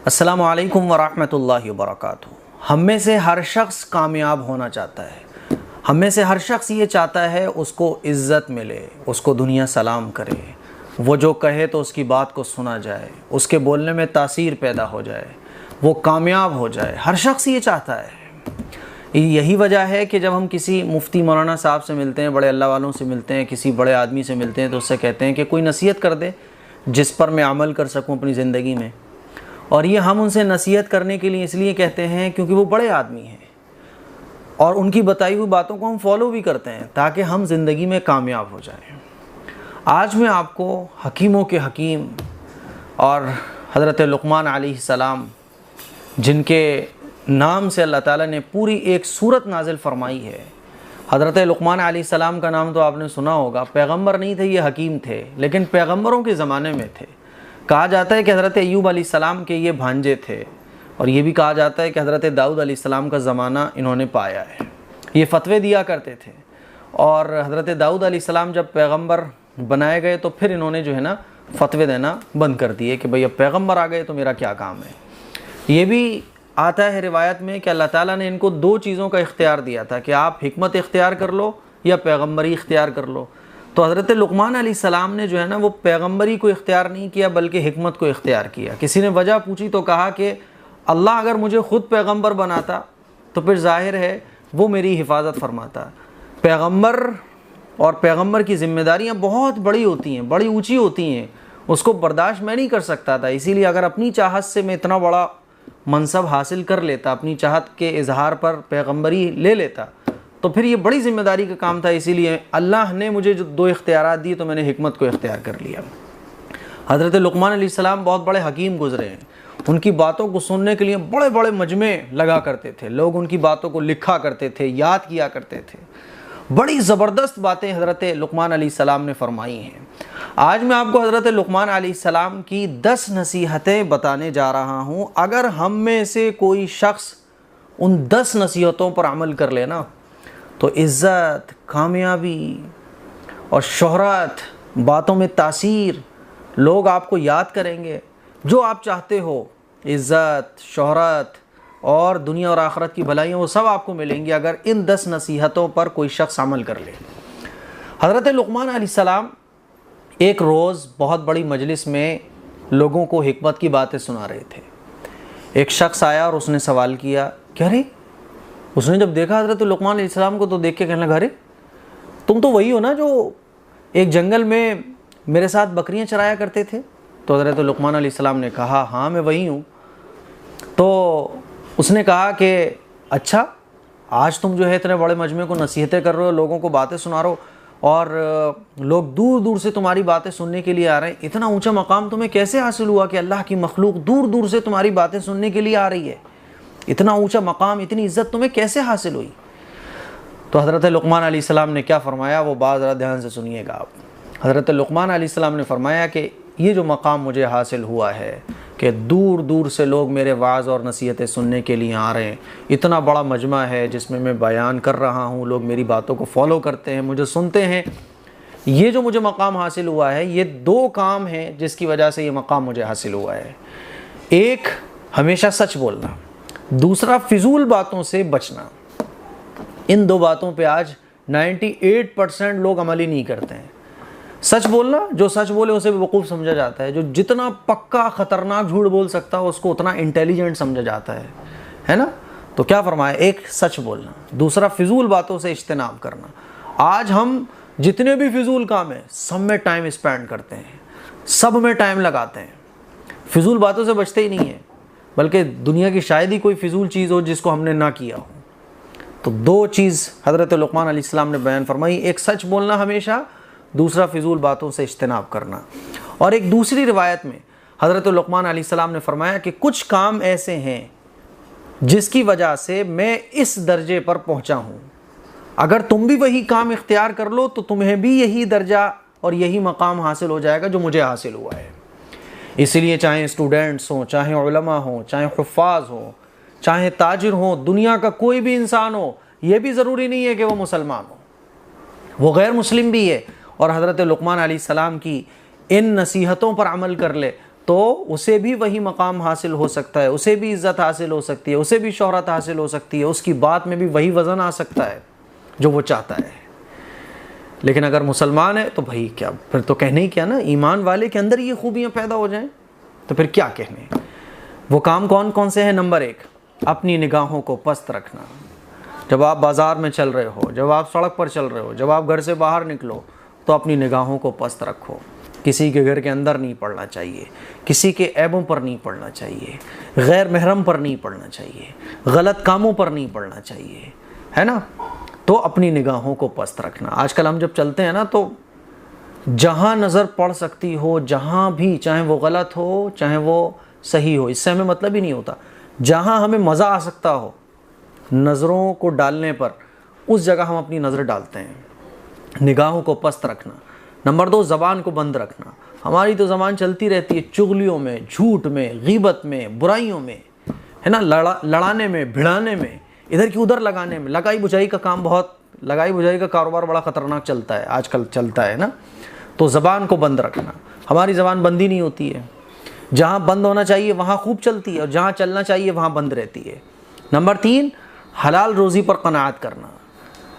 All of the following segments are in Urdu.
السلام علیکم ورحمۃ اللہ وبرکاتہ۔ ہم میں سے ہر شخص کامیاب ہونا چاہتا ہے، ہم میں سے ہر شخص یہ چاہتا ہے اس کو عزت ملے، اس کو دنیا سلام کرے، وہ جو کہے تو اس کی بات کو سنا جائے، اس کے بولنے میں تاثیر پیدا ہو جائے، وہ کامیاب ہو جائے۔ ہر شخص یہ چاہتا ہے۔ یہی وجہ ہے کہ جب ہم کسی مفتی مولانا صاحب سے ملتے ہیں، بڑے اللہ والوں سے ملتے ہیں، کسی بڑے آدمی سے ملتے ہیں تو اس سے کہتے ہیں کہ کوئی نصیحت کر دے جس پر میں عمل کر سکوں اپنی زندگی میں۔ اور یہ ہم ان سے نصیحت کرنے کے لیے اس لیے کہتے ہیں کیونکہ وہ بڑے آدمی ہیں اور ان کی بتائی ہوئی باتوں کو ہم فالو بھی کرتے ہیں تاکہ ہم زندگی میں کامیاب ہو جائیں۔ آج میں آپ کو حکیموں کے حکیم اور حضرت لقمان علیہ السلام، جن کے نام سے اللہ تعالیٰ نے پوری ایک سورت نازل فرمائی ہے۔ حضرت لقمان علیہ السلام کا نام تو آپ نے سنا ہوگا، پیغمبر نہیں تھے، یہ حکیم تھے، لیکن پیغمبروں کے زمانے میں تھے۔ کہا جاتا ہے کہ حضرت ایوب علیہ السلام کے یہ بھانجے تھے، اور یہ بھی کہا جاتا ہے کہ حضرت داؤد علیہ السلام کا زمانہ انہوں نے پایا ہے۔ یہ فتوے دیا کرتے تھے، اور حضرت داؤد علیہ السلام جب پیغمبر بنائے گئے تو پھر انہوں نے جو ہے نا فتوے دینا بند کر دیے کہ بھئی اب پیغمبر آ گئے تو میرا کیا کام ہے۔ یہ بھی آتا ہے روایت میں کہ اللہ تعالیٰ نے ان کو دو چیزوں کا اختیار دیا تھا کہ آپ حکمت اختیار کر لو یا پیغمبری اختیار کر لو۔ تو حضرت لقمان علیہ السلام نے جو ہے نا وہ پیغمبری کو اختیار نہیں کیا بلکہ حکمت کو اختیار کیا۔ کسی نے وجہ پوچھی تو کہا کہ اللہ اگر مجھے خود پیغمبر بناتا تو پھر ظاہر ہے وہ میری حفاظت فرماتا۔ پیغمبر اور پیغمبر کی ذمہ داریاں بہت بڑی ہوتی ہیں، بڑی اونچی ہوتی ہیں، اس کو برداشت میں نہیں کر سکتا تھا۔ اسی لیے اگر اپنی چاہت سے میں اتنا بڑا منصب حاصل کر لیتا، اپنی چاہت کے اظہار پر پیغمبری لے لیتا تو پھر یہ بڑی ذمہ داری کا کام تھا۔ اسی لیے اللہ نے مجھے جو دو اختیارات دیے تو میں نے حکمت کو اختیار کر لیا۔ حضرت لقمان علیہ السلام بہت بڑے حکیم گزرے ہیں۔ ان کی باتوں کو سننے کے لیے بڑے بڑے مجمع لگا کرتے تھے، لوگ ان کی باتوں کو لکھا کرتے تھے، یاد کیا کرتے تھے۔ بڑی زبردست باتیں حضرت لقمان علیہ السلام نے فرمائی ہیں۔ آج میں آپ کو حضرت لقمان علیہ السلام کی 10 نصیحتیں بتانے جا رہا ہوں۔ اگر ہم میں سے کوئی شخص ان 10 نصیحتوں پر عمل کر لینا تو عزت، کامیابی اور شہرت، باتوں میں تاثیر، لوگ آپ کو یاد کریں گے، جو آپ چاہتے ہو، عزت، شہرت اور دنیا اور آخرت کی بھلائیاں، وہ سب آپ کو ملیں گی اگر ان 10 نصیحتوں پر کوئی شخص عمل کر لے۔ حضرت لقمان علیہ السلام ایک روز بہت بڑی مجلس میں لوگوں کو حکمت کی باتیں سنا رہے تھے۔ ایک شخص آیا اور اس نے سوال کیا کہ ارے، اس نے جب دیکھا حضرت لقمان علیہ السلام کو تو دیکھ کے کہنے لگا، ارے تم تو وہی ہو نا جو ایک جنگل میں میرے ساتھ بکریاں چرایا کرتے تھے؟ تو حضرت لقمان علیہ السلام نے کہا ہاں میں وہی ہوں۔ تو اس نے کہا کہ اچھا، آج تم جو ہے اتنے بڑے مجمع کو نصیحتیں کر رہے ہو، لوگوں کو باتیں سنا رہے ہو، اور لوگ دور دور سے تمہاری باتیں سننے کے لیے آ رہے ہیں۔ اتنا اونچا مقام تمہیں کیسے حاصل ہوا کہ اللہ کی مخلوق دور دور سے تمہاری باتیں سننے کے لیے آ رہی ہے؟ اتنا اونچا مقام، اتنی عزت تمہیں کیسے حاصل ہوئی؟ تو حضرت لقمان علیہ السلام نے کیا فرمایا، وہ بات ذرا دھیان سے سنیے گا آپ۔ حضرت لقمان علیہ السلام نے فرمایا کہ یہ جو مقام مجھے حاصل ہوا ہے کہ دور دور سے لوگ میرے وعظ اور نصیحتیں سننے کے لیے آ رہے ہیں، اتنا بڑا مجمع ہے جس میں بیان کر رہا ہوں، لوگ میری باتوں کو فالو کرتے ہیں، مجھے سنتے ہیں، یہ جو مجھے مقام حاصل ہوا ہے، یہ 2 کام ہیں جس کی وجہ سے یہ مقام مجھے حاصل ہوا ہے۔ ایک، ہمیشہ سچ بولنا، دوسرا فضول باتوں سے بچنا۔ ان 2 باتوں پہ آج 98% لوگ عمل ہی نہیں کرتے ہیں۔ سچ بولنا، جو سچ بولے اسے بیوقوف سمجھا جاتا ہے، جو جتنا پکا خطرناک جھوٹ بول سکتا ہے اس کو اتنا انٹیلیجنٹ سمجھا جاتا ہے نا؟ تو کیا فرمایا، ایک سچ بولنا، دوسرا فضول باتوں سے اجتناب کرنا۔ آج ہم جتنے بھی فضول کام ہیں سب میں ٹائم اسپینڈ کرتے ہیں، سب میں ٹائم لگاتے ہیں، فضول باتوں سے بچتے ہی نہیں ہیں، بلکہ دنیا کی شاید ہی کوئی فضول چیز ہو جس کو ہم نے نہ کیا ہو۔ تو 2 چیز حضرت لقمان علیہ السلام نے بیان فرمائی، ایک سچ بولنا ہمیشہ، دوسرا فضول باتوں سے اجتناب کرنا۔ اور ایک دوسری روایت میں حضرت لقمان علیہ السلام نے فرمایا کہ کچھ کام ایسے ہیں جس کی وجہ سے میں اس درجے پر پہنچا ہوں، اگر تم بھی وہی کام اختیار کر لو تو تمہیں بھی یہی درجہ اور یہی مقام حاصل ہو جائے گا جو مجھے حاصل ہوا ہے۔ اس لیے چاہے اسٹوڈنٹس ہوں، چاہے علماء ہوں، چاہے حفاظ ہوں، چاہے تاجر ہوں، دنیا کا کوئی بھی انسان ہو، یہ بھی ضروری نہیں ہے کہ وہ مسلمان ہو، وہ غیر مسلم بھی ہے، اور حضرت لقمان علیہ السلام کی ان نصیحتوں پر عمل کر لے تو اسے بھی وہی مقام حاصل ہو سکتا ہے، اسے بھی عزت حاصل ہو سکتی ہے، اسے بھی شہرت حاصل ہو سکتی ہے، اس کی بات میں بھی وہی وزن آ سکتا ہے جو وہ چاہتا ہے۔ لیکن اگر مسلمان ہے تو بھائی کیا، پھر تو کہنے ہی کیا نا، ایمان والے کے اندر یہ خوبیاں پیدا ہو جائیں تو پھر کیا کہنے۔ وہ کام کون کون سے ہیں؟ نمبر 1، اپنی نگاہوں کو پست رکھنا۔ جب آپ بازار میں چل رہے ہو، جب آپ سڑک پر چل رہے ہو، جب آپ گھر سے باہر نکلو تو اپنی نگاہوں کو پست رکھو۔ کسی کے گھر کے اندر نہیں پڑنا چاہیے، کسی کے عیبوں پر نہیں پڑنا چاہیے، غیر محرم پر نہیں پڑنا چاہیے، غلط کاموں پر نہیں پڑنا چاہیے، ہے نا؟ تو اپنی نگاہوں کو پست رکھنا۔ آج کل ہم جب چلتے ہیں نا تو جہاں نظر پڑ سکتی ہو، جہاں بھی، چاہے وہ غلط ہو چاہے وہ صحیح ہو، اس سے ہمیں مطلب ہی نہیں ہوتا، جہاں ہمیں مزہ آ سکتا ہو نظروں کو ڈالنے پر، اس جگہ ہم اپنی نظر ڈالتے ہیں۔ نگاہوں کو پست رکھنا۔ نمبر 2، زبان کو بند رکھنا۔ ہماری تو زبان چلتی رہتی ہے چغلیوں میں، جھوٹ میں، غیبت میں، برائیوں میں، ہے نا، لڑانے میں، بھڑانے میں، ادھر کی ادھر لگانے میں۔ لگائی بجھائی کا کام لگائی بجھائی کا کاروبار بڑا خطرناک چلتا ہے آج کل، چلتا ہے نا۔ تو زبان کو بند رکھنا۔ ہماری زبان بندی نہیں ہوتی ہے، جہاں بند ہونا چاہیے وہاں خوب چلتی ہے، اور جہاں چلنا چاہیے وہاں بند رہتی ہے۔ نمبر 3، حلال روزی پر قناعت کرنا۔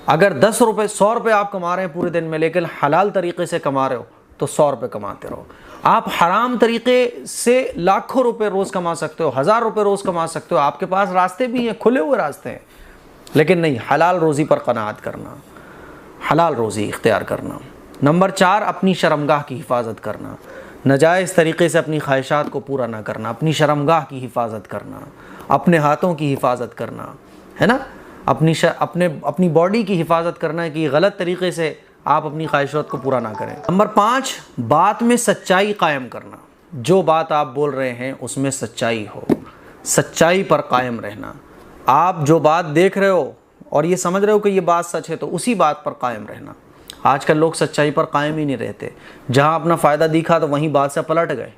اگر 10 روپے 100 روپے آپ کما رہے ہیں پورے دن میں، لیکن حلال طریقے سے کما رہے ہو تو 100 روپے کماتے رہو۔ آپ حرام طریقے سے لاکھوں روپے روز کما سکتے ہو، 1000 روپے روز کما سکتے ہو، آپ کے پاس راستے بھی ہیں، کھلے ہوئے راستے ہیں، لیکن نہیں، حلال روزی پر قناعت کرنا، حلال روزی اختیار کرنا۔ نمبر 4، اپنی شرمگاہ کی حفاظت کرنا۔ ناجائز طریقے سے اپنی خواہشات کو پورا نہ کرنا، اپنی شرمگاہ کی حفاظت کرنا، اپنے ہاتھوں کی حفاظت کرنا، ہے نا، اپنی باڈی کی حفاظت کرنا ہے کہ غلط طریقے سے آپ اپنی خواہشات کو پورا نہ کریں۔ نمبر 5، بات میں سچائی قائم کرنا۔ جو بات آپ بول رہے ہیں اس میں سچائی ہو، سچائی پر قائم رہنا۔ آپ جو بات دیکھ رہے ہو اور یہ سمجھ رہے ہو کہ یہ بات سچ ہے تو اسی بات پر قائم رہنا۔ آج کل لوگ سچائی پر قائم ہی نہیں رہتے، جہاں اپنا فائدہ دکھا تو وہیں بات سے پلٹ گئے،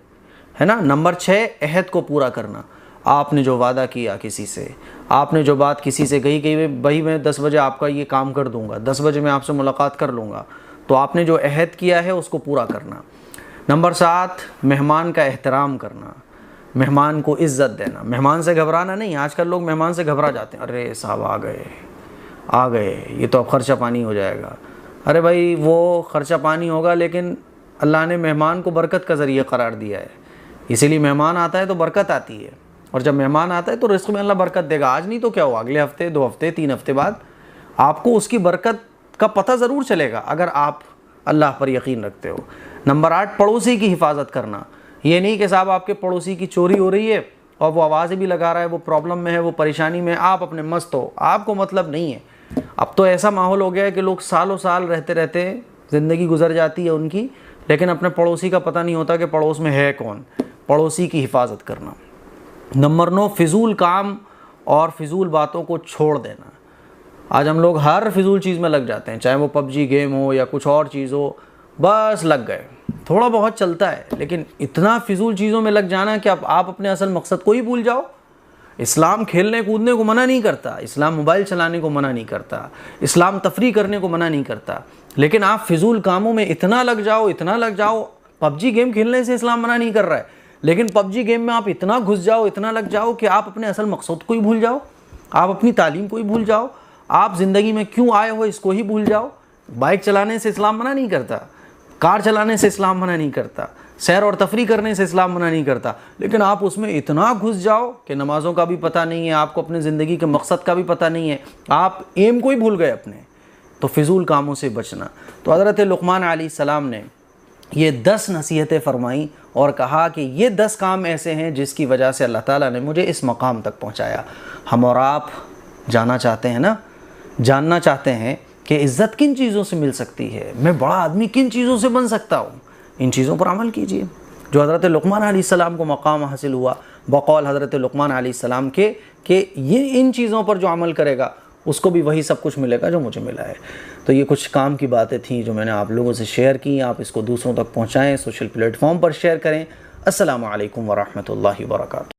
ہے نا۔ نمبر 6، عہد کو پورا کرنا۔ آپ نے جو وعدہ کیا کسی سے، آپ نے جو بات کسی سے کہی کہ بھائی میں 10 بجے آپ کا یہ کام کر دوں گا، 10 بجے میں آپ سے ملاقات کر لوں گا، تو آپ نے جو عہد کیا ہے اس کو پورا کرنا۔ نمبر 7، مہمان کا احترام کرنا، مہمان کو عزت دینا، مہمان سے گھبرانا نہیں۔ آج کل لوگ مہمان سے گھبرا جاتے ہیں، ارے صاحب آ گئے یہ تو اب خرچہ پانی ہو جائے گا۔ ارے بھائی وہ خرچہ پانی ہوگا، لیکن اللہ نے مہمان کو برکت کا ذریعہ قرار دیا ہے، اسی لیے مہمان آتا ہے تو برکت آتی ہے، اور جب مہمان آتا ہے تو رزق میں اللہ برکت دے گا۔ آج نہیں تو کیا ہوا، اگلے ہفتے، 2 ہفتے، 3 ہفتے بعد آپ کو اس کی برکت کا پتہ ضرور چلے گا اگر آپ اللہ پر یقین رکھتے ہو۔ نمبر 8، پڑوسی کی حفاظت کرنا۔ یہ نہیں کہ صاحب آپ کے پڑوسی کی چوری ہو رہی ہے اور وہ آوازیں بھی لگا رہا ہے، وہ پرابلم میں ہے، وہ پریشانی میں، آپ اپنے مست ہو، آپ کو مطلب نہیں ہے۔ اب تو ایسا ماحول ہو گیا ہے کہ لوگ سالوں سال رہتے رہتے زندگی گزر جاتی ہے ان کی، لیکن اپنے پڑوسی کا پتہ نہیں ہوتا کہ پڑوس میں ہے کون۔ پڑوسی کی حفاظت کرنا۔ نمبر 9، فضول کام اور فضول باتوں کو چھوڑ دینا۔ آج ہم لوگ ہر فضول چیز میں لگ جاتے ہیں، چاہے وہ PUBG گیم ہو یا کچھ اور چیز ہو، بس لگ گئے۔ تھوڑا بہت چلتا ہے، لیکن اتنا فضول چیزوں میں لگ جانا کہ اب آپ اپنے اصل مقصد کو ہی بھول جاؤ۔ اسلام کھیلنے کودنے کو منع نہیں کرتا، اسلام موبائل چلانے کو منع نہیں کرتا، اسلام تفریح کرنے کو منع نہیں کرتا، لیکن آپ فضول کاموں میں اتنا لگ جاؤ۔ PUBG گیم کھیلنے سے اسلام منع نہیں کر رہا ہے، لیکن PUBG گیم میں آپ اتنا گھس جاؤ، اتنا لگ جاؤ کہ آپ اپنے اصل مقصد کو ہی بھول جاؤ، آپ اپنی تعلیم کو ہی بھول جاؤ، آپ زندگی میں کیوں آئے ہو اس کو ہی بھول جاؤ۔ بائک چلانے سے اسلام منع نہیں کرتا، کار چلانے سے اسلام منع نہیں کرتا، سیر اور تفریح کرنے سے اسلام منع نہیں کرتا، لیکن آپ اس میں اتنا گھس جاؤ کہ نمازوں کا بھی پتہ نہیں ہے، آپ کو اپنے زندگی کے مقصد کا بھی پتہ نہیں ہے، آپ ایم کو ہی بھول گئے اپنے۔ تو فضول کاموں سے بچنا۔ تو حضرت لقمان علیہ السلام نے یہ 10 نصیحتیں فرمائیں اور کہا کہ یہ 10 کام ایسے ہیں جس کی وجہ سے اللہ تعالیٰ نے مجھے اس مقام تک پہنچایا۔ ہم اور آپ جاننا چاہتے ہیں کہ عزت کن چیزوں سے مل سکتی ہے، میں بڑا آدمی کن چیزوں سے بن سکتا ہوں۔ ان چیزوں پر عمل کیجئے جو حضرت لقمان علیہ السلام کو مقام حاصل ہوا بقول حضرت لقمان علیہ السلام کے، کہ یہ ان چیزوں پر جو عمل کرے گا اس کو بھی وہی سب کچھ ملے گا جو مجھے ملا ہے۔ تو یہ کچھ کام کی باتیں تھیں جو میں نے آپ لوگوں سے شیئر کی۔ آپ اس کو دوسروں تک پہنچائیں، سوشل پلیٹ فارم پر شیئر کریں۔ السلام علیکم ورحمۃ اللہ وبرکاتہ۔